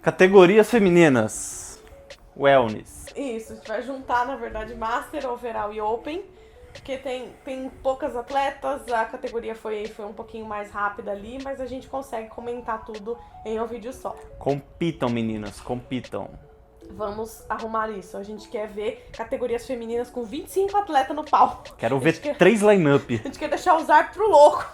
Categorias femininas. Wellness. Isso, a gente vai juntar, na verdade, Master, Overall e Open, porque tem poucas atletas, a categoria foi um pouquinho mais rápida ali, mas a gente consegue comentar tudo em um vídeo só. Compitam, meninas, compitam. Vamos arrumar isso. A gente quer ver categorias femininas com 25 atletas no palco. Quero ver 3 line-up. A gente quer deixar os árbitros loucos.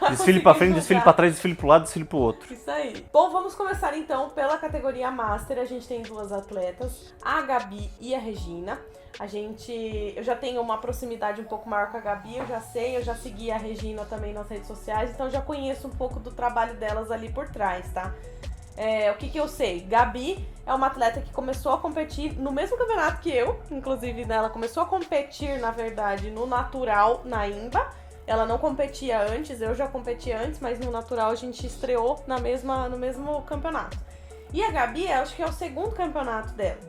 Desfile pra frente, desfile pra trás, desfile pro lado, desfile pro outro. Isso aí. Bom, vamos começar então pela categoria Master. A gente tem 2 atletas, a Gabi e a Regina. Eu já tenho uma proximidade um pouco maior com a Gabi, eu já segui a Regina também nas redes sociais, então eu já conheço um pouco do trabalho delas ali por trás, tá? O que eu sei? Gabi é uma atleta que começou a competir no mesmo campeonato que eu, inclusive, né? Ela começou a competir, na verdade, no natural, na IMBA. Ela não competia antes, eu já competi antes, mas no natural a gente estreou no mesmo campeonato. E a Gabi, acho que é o 2º campeonato dela.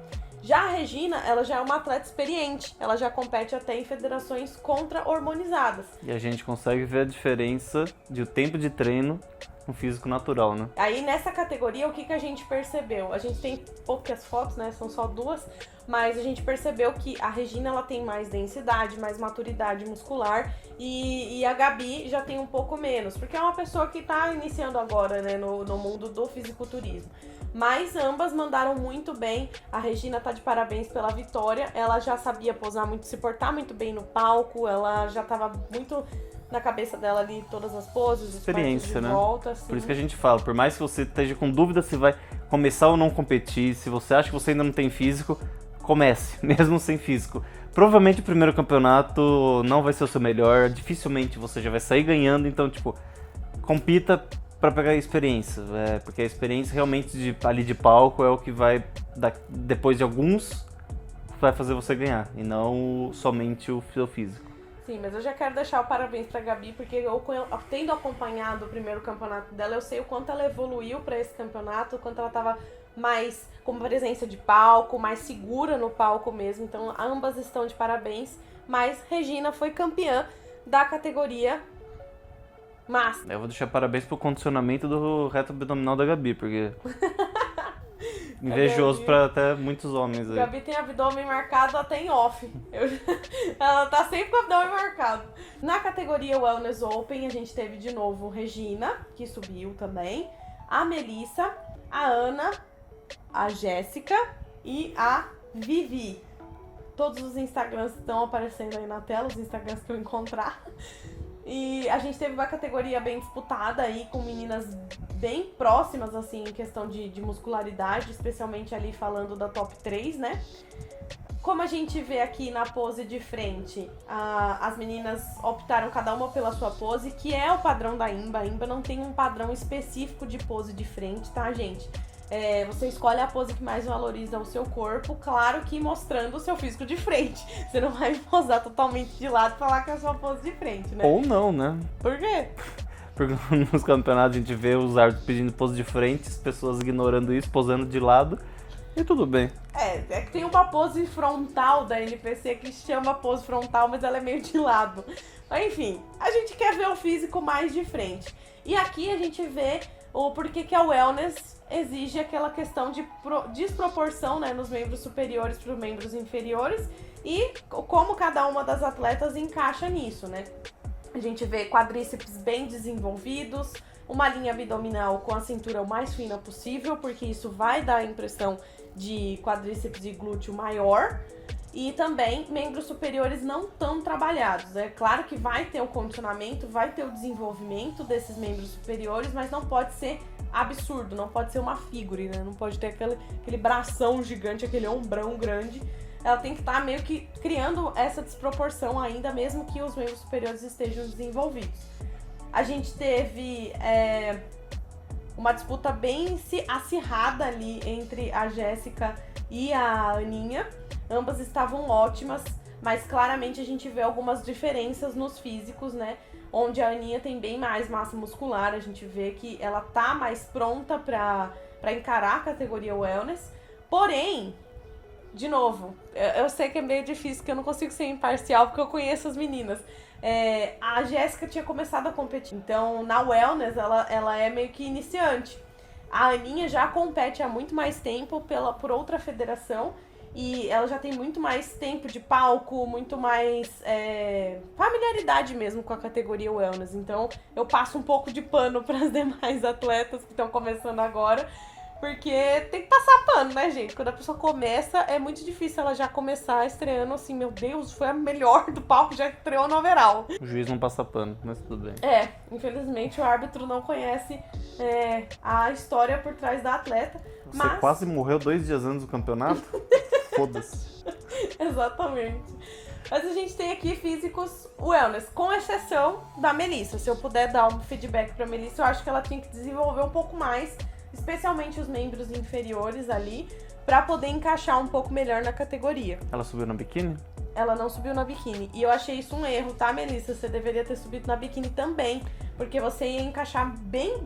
Já a Regina, ela já é uma atleta experiente, ela já compete até em federações contra-hormonizadas. E a gente consegue ver a diferença de tempo de treino no físico natural, né? Aí nessa categoria, o que a gente percebeu? A gente tem poucas fotos, né? São só 2, mas a gente percebeu que a Regina ela tem mais densidade, mais maturidade muscular e a Gabi já tem um pouco menos, porque é uma pessoa que tá iniciando agora, né, no mundo do fisiculturismo. Mas ambas mandaram muito bem. A Regina tá de parabéns pela vitória. Ela já sabia posar muito, se portar muito bem no palco. Ela já tava muito na cabeça dela ali todas as poses, experiência, né? Volta, assim. Por isso que a gente fala, por mais que você esteja com dúvida se vai começar ou não competir, se você acha que você ainda não tem físico, comece, mesmo sem físico. Provavelmente o primeiro campeonato não vai ser o seu melhor, dificilmente você já vai sair ganhando, então, tipo, compita pra pegar a experiência, porque a experiência realmente ali de palco é o que vai, depois de alguns, vai fazer você ganhar, e não somente o seu físico. Sim, mas eu já quero deixar o parabéns pra Gabi, porque eu tendo acompanhado o primeiro campeonato dela, eu sei o quanto ela evoluiu pra esse campeonato, o quanto ela tava mais com presença de palco, mais segura no palco mesmo, então ambas estão de parabéns, mas Regina foi campeã da categoria Master. Eu vou deixar parabéns pro condicionamento do reto abdominal da Gabi, porque invejoso pra até muitos homens aí. Gabi tem abdômen marcado até em off. Ela tá sempre com o abdômen marcado. Na categoria Wellness Open, a gente teve de novo Regina, que subiu também, a Melissa, a Ana, a Jéssica e a Vivi. Todos os Instagrams estão aparecendo aí na tela, os Instagrams que eu encontrar. E a gente teve uma categoria bem disputada aí, com meninas bem próximas, assim, em questão de muscularidade, especialmente ali falando da top 3, né? Como a gente vê aqui na pose de frente, as meninas optaram cada uma pela sua pose, que é o padrão da IMBA. A IMBA não tem um padrão específico de pose de frente, tá, gente? Você escolhe a pose que mais valoriza o seu corpo, claro que mostrando o seu físico de frente. Você não vai posar totalmente de lado e falar que é a sua pose de frente, né? Ou não, né? Por quê? Porque nos campeonatos a gente vê os árbitros pedindo pose de frente, as pessoas ignorando isso, posando de lado, e tudo bem. É que tem uma pose frontal da NPC que chama pose frontal, mas ela é meio de lado. Mas, enfim, a gente quer ver o físico mais de frente. E aqui a gente vê o porquê que a Wellness exige aquela questão de desproporção, né, nos membros superiores para os membros inferiores e como cada uma das atletas encaixa nisso, né? A gente vê quadríceps bem desenvolvidos, uma linha abdominal com a cintura o mais fina possível, porque isso vai dar a impressão de quadríceps e glúteo maior. E também membros superiores não tão trabalhados. É claro que vai ter o condicionamento, vai ter o desenvolvimento desses membros superiores, mas não pode ser absurdo, não pode ser uma figure, né? Não pode ter aquele bração gigante, aquele ombrão grande. Ela tem que estar meio que criando essa desproporção ainda, mesmo que os membros superiores estejam desenvolvidos. A gente teve uma disputa bem acirrada ali entre a Jéssica e a Aninha. Ambas estavam ótimas, mas claramente a gente vê algumas diferenças nos físicos, né? Onde a Aninha tem bem mais massa muscular, a gente vê que ela tá mais pronta pra encarar a categoria Wellness. Porém, de novo, eu sei que é meio difícil, que eu não consigo ser imparcial, porque eu conheço as meninas. A Jéssica tinha começado a competir, então na Wellness ela é meio que iniciante. A Aninha já compete há muito mais tempo por outra federação e ela já tem muito mais tempo de palco, muito mais familiaridade mesmo com a categoria Wellness. Então eu passo um pouco de pano para as demais atletas que estão começando agora, porque tem que passar pano, né, gente? Quando a pessoa começa, é muito difícil ela já começar estreando assim, meu Deus, foi a melhor do palco, já estreou no overall. O juiz não passa pano, mas tudo bem. Infelizmente o árbitro não conhece a história por trás da atleta. Você quase morreu 2 dias antes do campeonato? Foda-se. Exatamente. Mas a gente tem aqui físicos wellness, com exceção da Melissa. Se eu puder dar um feedback pra Melissa, eu acho que ela tinha que desenvolver um pouco mais, especialmente os membros inferiores ali, pra poder encaixar um pouco melhor na categoria. Ela subiu na biquíni? Ela não subiu na biquíni. E eu achei isso um erro, tá, Melissa? Você deveria ter subido na biquíni também, porque você ia encaixar bem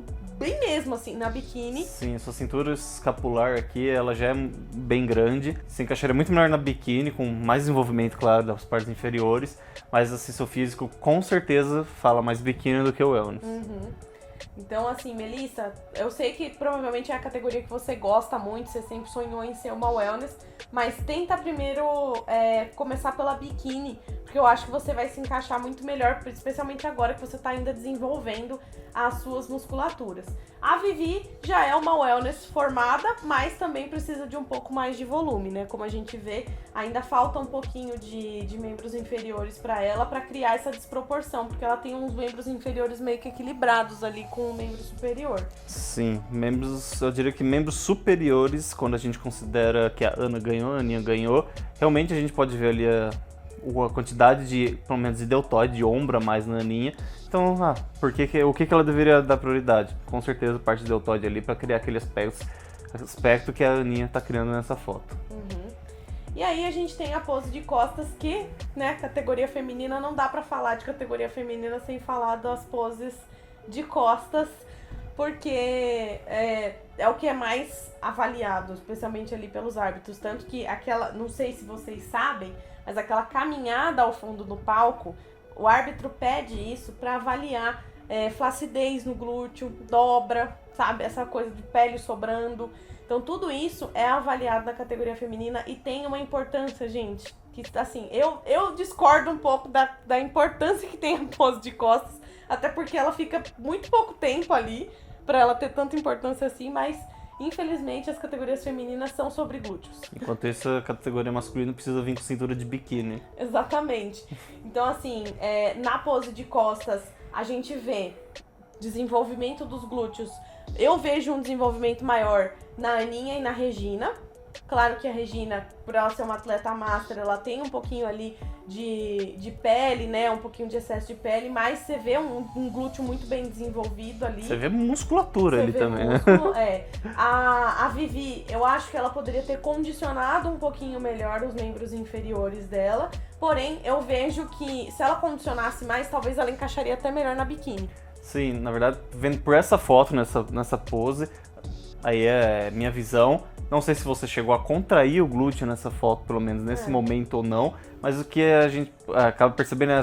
mesmo, assim, na biquíni. Sim, sua cintura escapular aqui, ela já é bem grande. Se encaixaria muito melhor na biquíni, com mais desenvolvimento, claro, das partes inferiores. Mas, assim, seu físico, com certeza, fala mais biquíni do que o wellness. Então, assim, Melissa, eu sei que provavelmente é a categoria que você gosta muito, você sempre sonhou em ser uma wellness, mas tenta primeiro começar pela biquíni, porque eu acho que você vai se encaixar muito melhor, especialmente agora que você tá ainda desenvolvendo as suas musculaturas. A Vivi já é uma wellness formada, mas também precisa de um pouco mais de volume, né? Como a gente vê, ainda falta um pouquinho de membros inferiores para ela, para criar essa desproporção, porque ela tem uns membros inferiores meio que equilibrados ali com o membro superior. Sim, eu diria que membros superiores, quando a gente considera que a Ana ganhou, a Aninha ganhou, realmente a gente pode ver ali a quantidade de, pelo menos, de deltoide, de ombro a mais na Aninha. Então, o que ela deveria dar prioridade? Com certeza, parte de deltoide ali para criar aquele aspecto que a Aninha tá criando nessa foto. E aí a gente tem a pose de costas que, né, categoria feminina, não dá pra falar de categoria feminina sem falar das poses de costas, porque é o que é mais avaliado, especialmente ali pelos árbitros. Tanto que aquela, não sei se vocês sabem, mas aquela caminhada ao fundo do palco, o árbitro pede isso pra avaliar flacidez no glúteo, dobra, sabe? Essa coisa de pele sobrando. Então tudo isso é avaliado na categoria feminina e tem uma importância, gente, que assim, eu discordo um pouco da importância que tem a pose de costas, até porque ela fica muito pouco tempo ali pra ela ter tanta importância assim, mas infelizmente as categorias femininas são sobre glúteos. Enquanto isso, a categoria masculina precisa vir com cintura de biquíni. Exatamente. Então assim, na pose de costas a gente vê desenvolvimento dos glúteos. Eu vejo um desenvolvimento maior na Aninha e na Regina. Claro que a Regina, por ela ser uma atleta master, ela tem um pouquinho ali de pele, né? Um pouquinho de excesso de pele, mas você vê um glúteo muito bem desenvolvido ali. Você vê musculatura ali também, músculo, né? A Vivi, eu acho que ela poderia ter condicionado um pouquinho melhor os membros inferiores dela. Porém, eu vejo que se ela condicionasse mais, talvez ela encaixaria até melhor na biquíni. Sim, na verdade, vendo por essa foto, nessa pose, aí é minha visão. Não sei se você chegou a contrair o glúteo nessa foto, pelo menos nesse momento ou não, mas o que a gente acaba percebendo é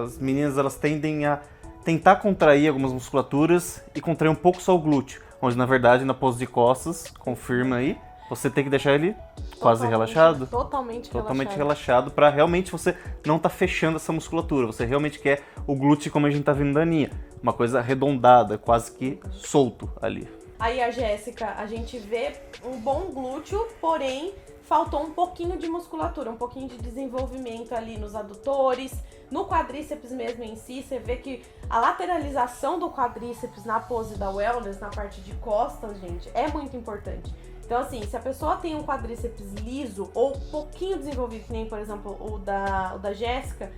as meninas, elas tendem a tentar contrair algumas musculaturas e contrair um pouco só o glúteo, onde na verdade na pose de costas, confirma aí, você tem que deixar ele quase relaxado. Totalmente relaxado para realmente você não tá fechando essa musculatura. Você realmente quer o glúteo como a gente tá vendo da Aninha. Uma coisa arredondada, quase que solto ali. Aí a Jéssica, a gente vê um bom glúteo, porém faltou um pouquinho de musculatura, um pouquinho de desenvolvimento ali nos adutores, no quadríceps mesmo em si. Você vê que a lateralização do quadríceps na pose da wellness, na parte de costas, gente, é muito importante. Então, assim, se a pessoa tem um quadríceps liso ou pouquinho desenvolvido, que nem, por exemplo, o da Jéssica,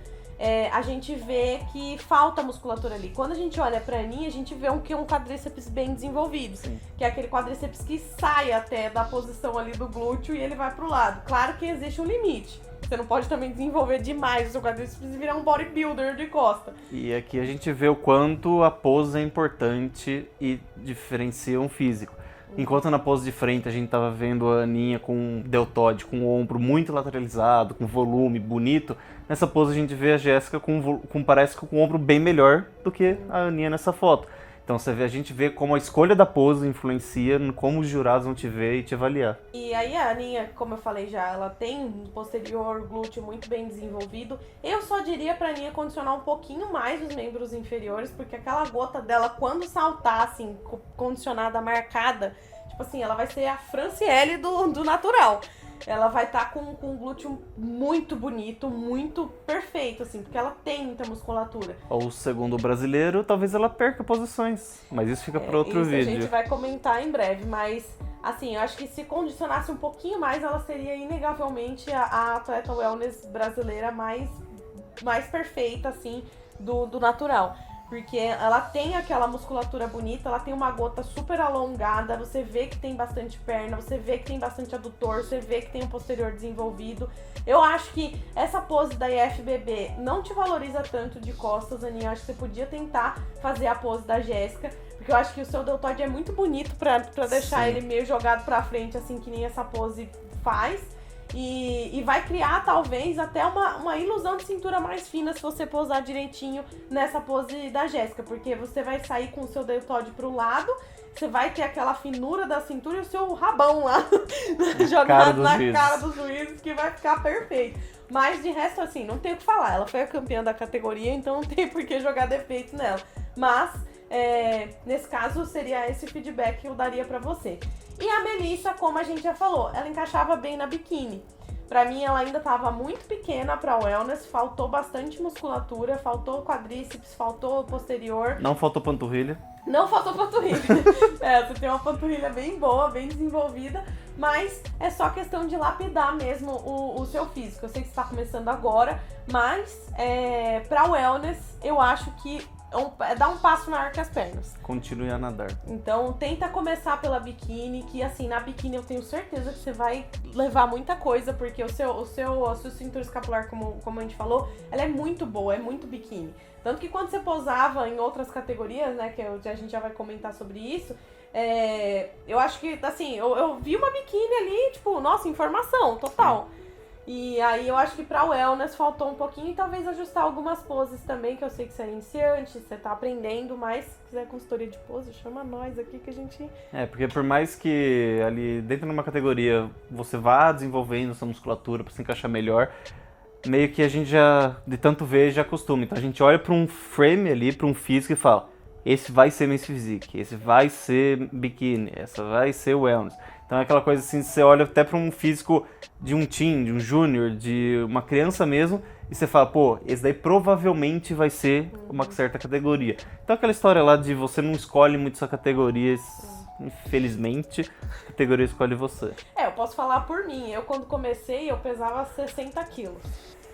a gente vê que falta musculatura ali. Quando a gente olha pra Aninha, a gente vê um quadríceps bem desenvolvido. Sim. Que é aquele quadríceps que sai até da posição ali do glúteo e ele vai pro lado. Claro que existe um limite. Você não pode também desenvolver demais o seu quadríceps e virar um bodybuilder de costa. E aqui a gente vê o quanto a pose é importante e diferencia um físico. Enquanto na pose de frente a gente tava vendo a Aninha com um deltoide, com o ombro muito lateralizado, com volume bonito, nessa pose a gente vê a Jéssica parece que com o ombro bem melhor do que a Aninha nessa foto. Então a gente vê como a escolha da pose influencia no como os jurados vão te ver e te avaliar. E aí a Aninha, como eu falei já, ela tem um posterior glúteo muito bem desenvolvido. Eu só diria pra Aninha condicionar um pouquinho mais os membros inferiores, porque aquela gota dela, quando saltar, assim, condicionada, marcada, tipo assim, ela vai ser a Franciele do natural. Ela vai estar com um glúteo muito bonito, muito perfeito, assim, porque ela tem muita musculatura. Ou segundo o brasileiro, talvez ela perca posições, mas isso fica para outro isso vídeo. A gente vai comentar em breve, mas assim, eu acho que se condicionasse um pouquinho mais, ela seria inegavelmente a atleta wellness brasileira mais perfeita, assim, do natural. Porque ela tem aquela musculatura bonita, ela tem uma gota super alongada, você vê que tem bastante perna, você vê que tem bastante adutor, você vê que tem um posterior desenvolvido. Eu acho que essa pose da IFBB não te valoriza tanto de costas, Aninha. Eu acho que você podia tentar fazer a pose da Jéssica, porque eu acho que o seu deltoide é muito bonito pra deixar ele meio jogado pra frente, assim, que nem essa pose faz. E vai criar, talvez, até uma ilusão de cintura mais fina se você posar direitinho nessa pose da Jéssica, porque você vai sair com o seu deltoide pro lado, você vai ter aquela finura da cintura e o seu rabão lá jogado na cara dos juízes, que vai ficar perfeito. Mas de resto, assim, não tem o que falar. Ela foi a campeã da categoria, então não tem por que jogar defeito nela. Mas, nesse caso, seria esse feedback que eu daria pra você. E a Melissa, como a gente já falou, ela encaixava bem na biquíni. Pra mim, ela ainda tava muito pequena pra wellness, faltou bastante musculatura, faltou quadríceps, faltou posterior. Não faltou panturrilha. Não faltou panturrilha. Você tem uma panturrilha bem boa, bem desenvolvida, mas é só questão de lapidar mesmo o seu físico. Eu sei que você tá começando agora, mas pra wellness, eu acho que dá um passo maior que as pernas. Continue a nadar. Então, tenta começar pela biquíni, que assim, na biquíni eu tenho certeza que você vai levar muita coisa, porque a sua cintura escapular, como a gente falou, ela é muito boa, é muito biquíni. Tanto que quando você posava em outras categorias, né, que a gente já vai comentar sobre isso, eu acho que, assim, eu vi uma biquíni ali, tipo, nossa, informação total. E aí eu acho que pra wellness faltou um pouquinho e talvez ajustar algumas poses também, que eu sei que você é iniciante, você tá aprendendo, mas se quiser consultoria de pose, chama nós aqui que a gente... Porque por mais que ali dentro de uma categoria você vá desenvolvendo essa musculatura pra se encaixar melhor, meio que a gente já, de tanto ver, já acostuma. Então a gente olha pra um frame ali, pra um físico e fala, esse vai ser Men's Physique, esse vai ser biquíni, essa vai ser wellness. Então é aquela coisa assim, você olha até para um físico de um teen, de um júnior, de uma criança mesmo, e você fala, pô, esse daí provavelmente vai ser uma certa categoria. Então aquela história lá de você não escolhe muito sua categoria, infelizmente, a categoria escolhe você. Eu posso falar por mim, eu quando comecei eu pesava 60 quilos.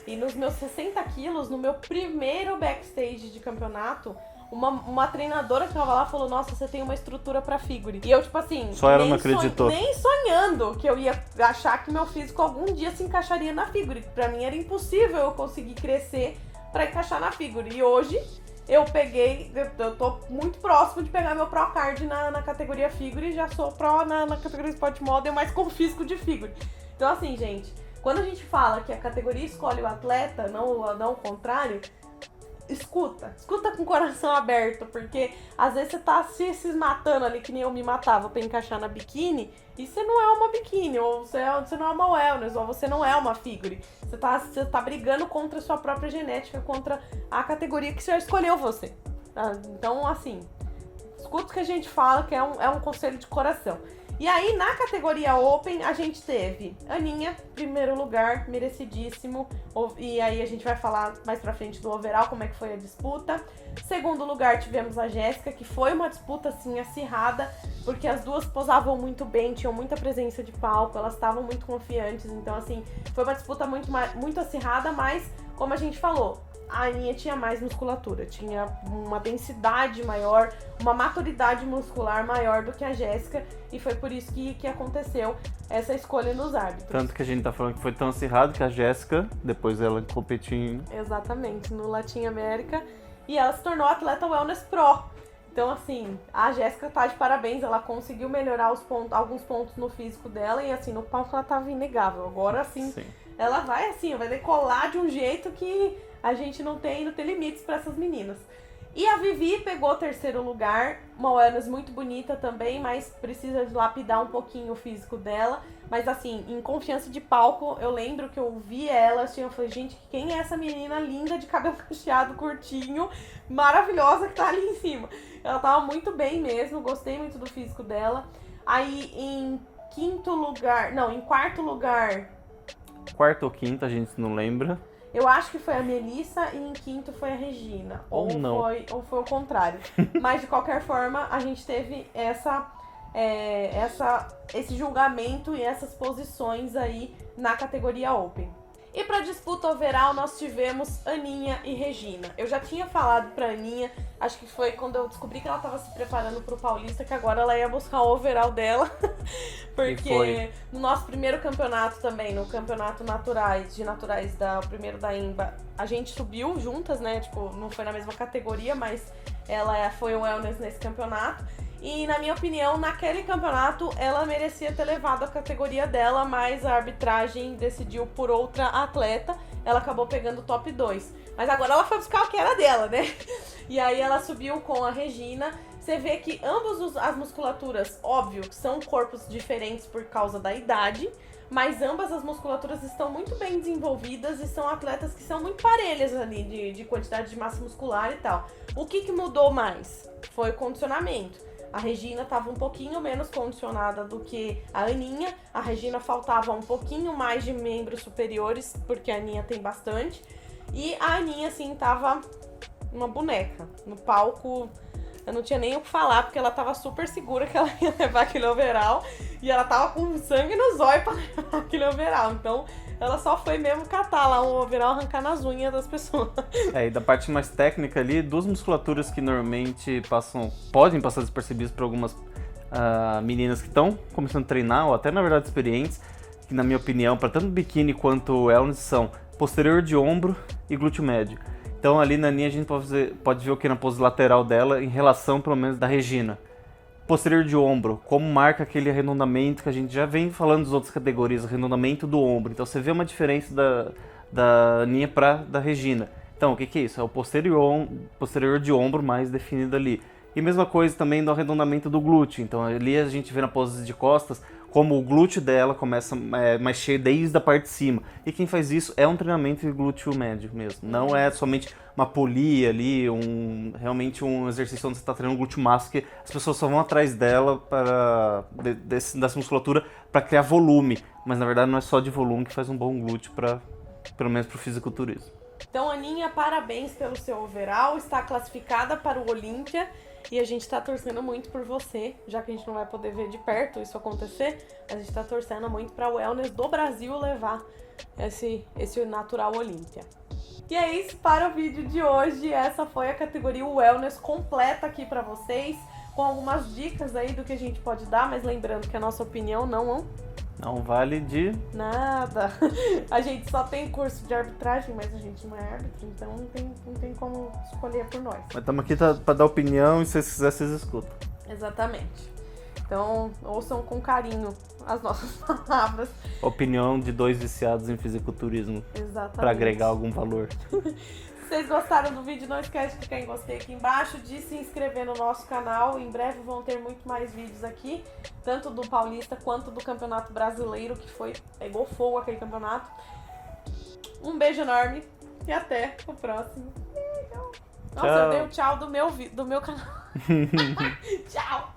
E nos meus 60 quilos, no meu primeiro backstage de campeonato, uma treinadora que tava lá falou, nossa, você tem uma estrutura pra figure. E eu, tipo assim... Só ela não acreditou. Nem sonhando que eu ia achar que meu físico algum dia se encaixaria na figure. Pra mim era impossível eu conseguir crescer pra encaixar na figure. E hoje eu tô muito próximo de pegar meu Pro Card na categoria figure e já sou Pro na categoria Sport Model, mas com físico de figure. Então assim, gente, quando a gente fala que a categoria escolhe o atleta, não o contrário... Escuta com o coração aberto, porque às vezes você tá se matando ali, que nem eu me matava pra encaixar na biquíni, e você não é uma biquíni, ou você não é uma wellness, ou você não é uma figure. Você tá brigando contra a sua própria genética, contra a categoria que já escolheu você. Então, assim, escuta o que a gente fala, que é um conselho de coração. E aí, na categoria Open, a gente teve Aninha, primeiro lugar, merecidíssimo. E aí a gente vai falar mais pra frente do overall, como é que foi a disputa. Segundo lugar, tivemos a Jéssica, que foi uma disputa, assim, acirrada, porque as duas posavam muito bem, tinham muita presença de palco, elas estavam muito confiantes. Então, assim, foi uma disputa muito acirrada, mas, como a gente falou, a Aninha tinha mais musculatura, tinha uma densidade maior, uma maturidade muscular maior do que a Jéssica, e foi por isso que aconteceu essa escolha nos árbitros. Tanto que a gente tá falando que foi tão acirrado que a Jéssica, depois ela competiu em... Exatamente, no Latin América, e ela se tornou atleta Wellness Pro. Então, assim, a Jéssica tá de parabéns, ela conseguiu melhorar alguns pontos no físico dela, e assim, no palco ela tava inegável. Agora, sim, ela vai decolar de um jeito que... a gente não tem limites para essas meninas. E a Vivi pegou o 3º lugar, uma wellness muito bonita também, mas precisa de lapidar um pouquinho o físico dela. Mas assim, em confiança de palco, eu lembro que eu vi ela, assim, eu falei, gente, quem é essa menina linda de cabelo cacheado, curtinho, maravilhosa que tá ali em cima? Ela tava muito bem mesmo, gostei muito do físico dela. Aí em quarto lugar... Quarto ou quinto, a gente não lembra. Eu acho que foi a Melissa e em quinto foi a Regina. Ou não. Ou foi o contrário. Mas de qualquer forma, a gente teve esse julgamento e essas posições aí na categoria Open. E para disputa overall, nós tivemos Aninha e Regina. Eu já tinha falado pra Aninha, acho que foi quando eu descobri que ela tava se preparando pro Paulista, que agora ela ia buscar o overall dela. Porque no nosso primeiro campeonato também, no campeonato de naturais o primeiro da IMBA, a gente subiu juntas, né? Tipo, não foi na mesma categoria, mas ela foi o wellness nesse campeonato. E, na minha opinião, naquele campeonato, ela merecia ter levado a categoria dela, mas a arbitragem decidiu por outra atleta. Ela acabou pegando o top 2. Mas agora ela foi buscar o que era dela, né? E aí ela subiu com a Regina. Você vê que ambas as musculaturas, óbvio, são corpos diferentes por causa da idade, mas ambas as musculaturas estão muito bem desenvolvidas e são atletas que são muito parelhas ali de quantidade de massa muscular e tal. O que mudou mais? Foi o condicionamento. A Regina estava um pouquinho menos condicionada do que a Aninha. A Regina faltava um pouquinho mais de membros superiores, porque a Aninha tem bastante. E a Aninha, assim, tava uma boneca. No palco, eu não tinha nem o que falar, porque ela tava super segura que ela ia levar aquele overall. E ela tava com sangue nos olhos pra levar aquele overall. Então, ela só foi mesmo catar lá um overall, arrancar nas unhas das pessoas. E da parte mais técnica ali, duas musculaturas que normalmente podem passar despercebidas por algumas meninas que estão começando a treinar, ou até na verdade experientes, que na minha opinião, para tanto biquíni quanto wellness, são posterior de ombro e glúteo médio. Então ali na linha a gente pode ver o que na pose lateral dela, em relação pelo menos da Regina. Posterior de ombro, como marca aquele arredondamento que a gente já vem falando das outras categorias, arredondamento do ombro. Então você vê uma diferença da Aninha para da Regina. Então o que é isso? É o posterior de ombro mais definido ali. E mesma coisa também do arredondamento do glúteo. Então ali a gente vê na pose de costas como o glúteo dela começa mais cheio desde a parte de cima. E quem faz isso é um treinamento de glúteo médio mesmo. Não é somente uma polia ali, realmente um exercício onde você está treinando glúteo máximo, que as pessoas só vão atrás dela dessa musculatura para criar volume. Mas na verdade não é só de volume que faz um bom glúteo, pelo menos para o fisiculturismo. Então, Aninha, parabéns pelo seu overall, está classificada para o Olímpia e a gente está torcendo muito por você, já que a gente não vai poder ver de perto isso acontecer, a gente está torcendo muito para o wellness do Brasil levar esse natural Olímpia. E é isso para o vídeo de hoje, essa foi a categoria wellness completa aqui para vocês, com algumas dicas aí do que a gente pode dar, mas lembrando que a nossa opinião não vale de nada. A gente só tem curso de arbitragem, mas a gente não é árbitro, então não tem como escolher por nós. Mas estamos aqui para dar opinião e se vocês quiserem, vocês escutam. Exatamente. Então, ouçam com carinho as nossas palavras. Opinião de dois viciados em fisiculturismo. Exatamente. Para agregar algum valor. Se vocês gostaram do vídeo, não esquece de clicar em gostei aqui embaixo, de se inscrever no nosso canal. Em breve vão ter muito mais vídeos aqui, tanto do Paulista quanto do Campeonato Brasileiro, que pegou fogo aquele campeonato. Um beijo enorme e até o próximo. Nossa, eu dei o tchau do meu canal. Tchau!